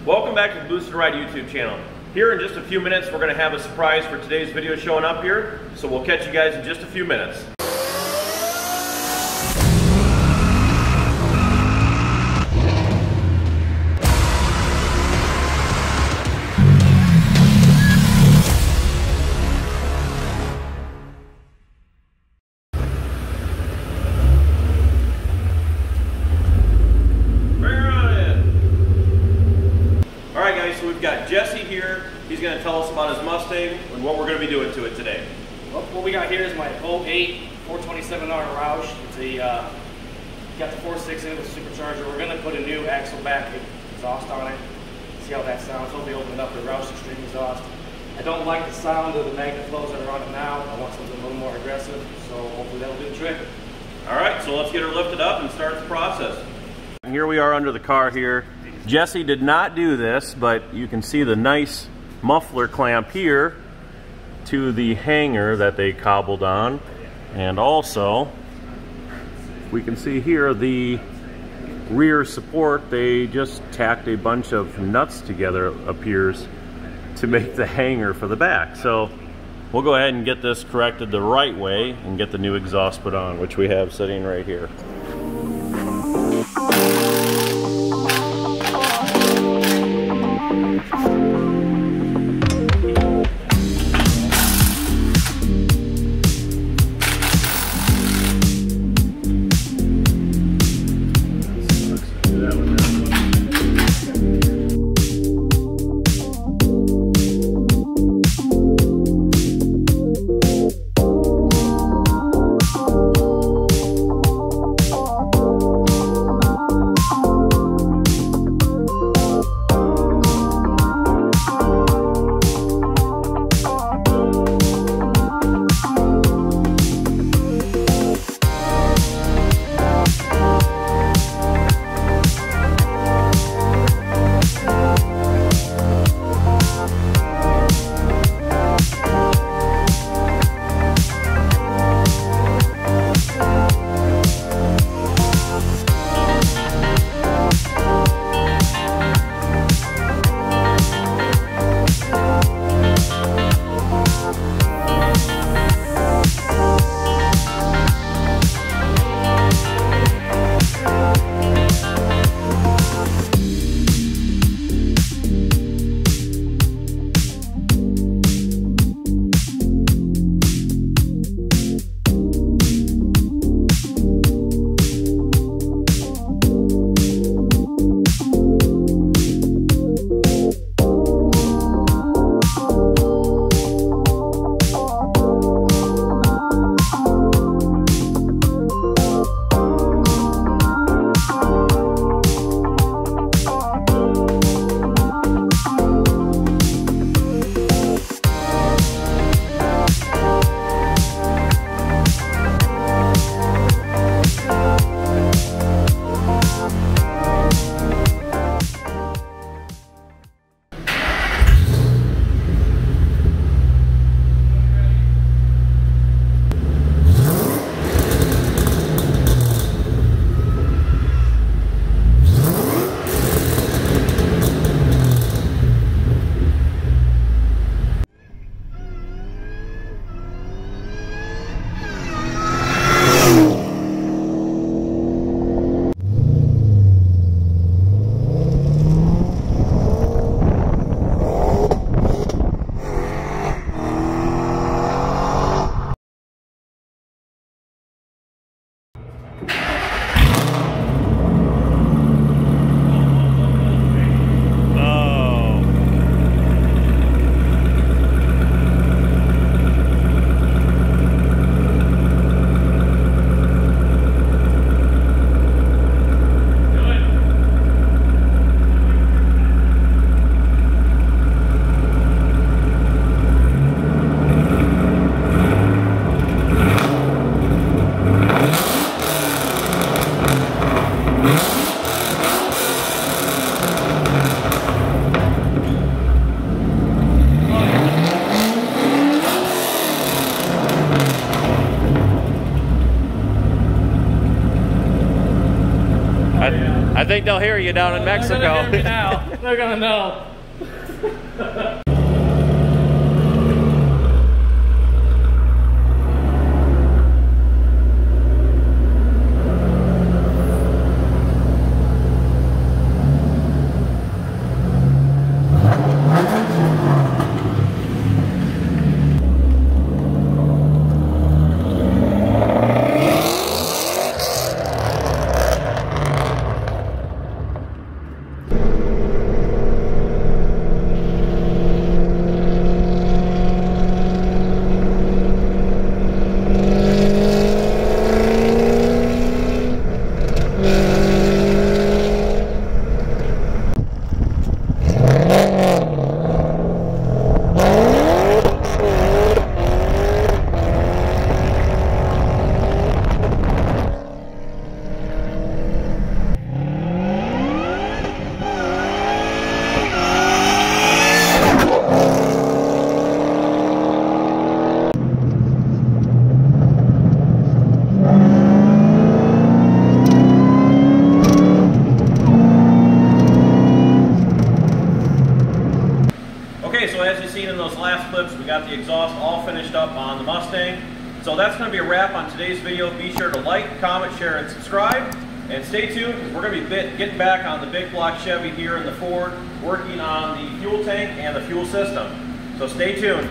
Welcome back to the Boosted Ride YouTube channel. Here in just a few minutes, we're going to have a surprise for today's video showing up here, so we'll catch you guys in just a few minutes. So we've got Jesse here. He's going to tell us about his Mustang and what we're going to be doing to it today. Well, what we got here is my 08 427R Roush. It's a got the 4.6 in it with a supercharger. We're going to put a new axle back exhaust on it. See how that sounds. Hopefully open up the Roush Extreme exhaust. I don't like the sound of the magnet flows that are on it now. I want something a little more aggressive, so hopefully that'll do the trick. All right, so let's get her lifted up and start the process. And here we are under the car here. Jesse did not do this, but you can see the nice muffler clamp here to the hanger that they cobbled on. And also, we can see here the rear support, they just tacked a bunch of nuts together, it appears, to make the hanger for the back. So we'll go ahead and get this corrected the right way and get the new exhaust put on, which we have sitting right here. I think they'll hear you down in Mexico. They're gonna hear me now. They're gonna know. So as you've seen in those last clips, we got the exhaust all finished up on the Mustang. So that's going to be a wrap on today's video. Be sure to like, comment, share, and subscribe. And stay tuned, because we're going to be getting back on the big block Chevy here in the Ford, working on the fuel tank and the fuel system. So stay tuned.